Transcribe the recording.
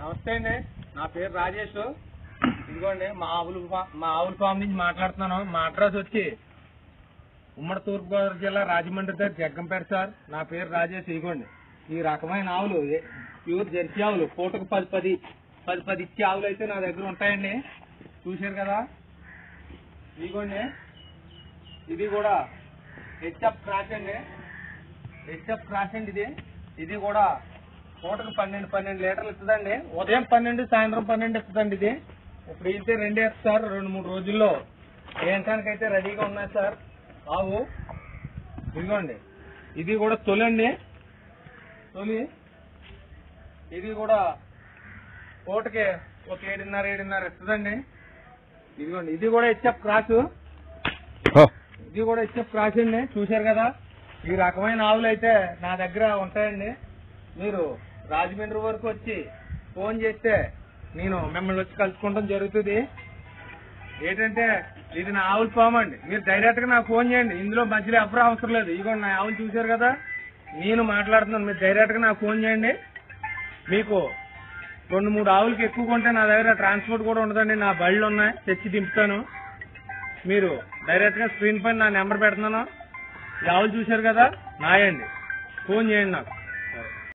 నమస్తే అండి, నా పేరు రాజేష్. ఇదిగోండి మా ఆవుల ఫామ్ నుంచి మాట్లాడుతున్నాను. మా అడ్రస్ వచ్చి ఉమ్మడి తూర్పుగోదావరి జిల్లా రాజమండ్రి దగ్గర జగ్గంపేట సార్. నా పేరు రాజేష్. ఇదిగోండి ఈ రకమైన ఆవులు ప్యూర్ జెర్సీ ఆవులు, పూటకు 10 ఇచ్చే ఆవులు అయితే నా దగ్గర ఉంటాయండి. చూశారు కదా, ఇదిగోండి ఇది కూడా హెచ్ఎఫ్ క్రాష్ అండి. ఇది కూడా పూటకు 12 లీటర్లు ఇస్తుందండి. ఉదయం 12, సాయంత్రం 12 ఇస్తుందండి. ఇది ఇప్పుడు వెళ్తే 2 సార్. 2-3 రోజుల్లో వేయటానికి అయితే రెడీగా ఉన్నాయి సార్ ఆవు. ఇదిగోండి ఇది కూడా తొలి. ఇది కూడా పూటకి ఒక 7.5 ఇస్తుందండి. ఇదిగోండి ఇది కూడా హెచ్ఎఫ్ క్రాస్ అండి. చూశారు కదా, ఈ రకమైన ఆవులు అయితే నా దగ్గర ఉంటాయండి. మీరు రాజమండ్రి వరకు వచ్చి ఫోన్ చేస్తే నేను మిమ్మల్ని వచ్చి కలుసుకుంటాం జరుగుతుంది. ఏంటంటే ఇది నా ఆవుల ఫామ్ అండి. మీరు డైరెక్ట్ గా నాకు ఫోన్ చేయండి, ఇందులో మధ్యలో ఎవరు అవసరం లేదు. ఇదిగోండి నా ఆవులు చూశారు కదా, నేను మాట్లాడుతున్నాను. మీరు డైరెక్ట్ గా నాకు ఫోన్ చేయండి. మీకు 2-3 ఆవులకి ఎక్కువ కొంటే నా దగ్గర ట్రాన్స్పోర్ట్ కూడా ఉండదండి. నా బళ్ళు ఉన్నాయి, తెచ్చి దింపుతాను. మీరు డైరెక్ట్ గా స్క్రీన్ పైన నా నెంబర్ పెడుతున్నాను. ఈ ఆవులు చూశారు కదా, నాయండి. ఫోన్ చేయండి నాకు.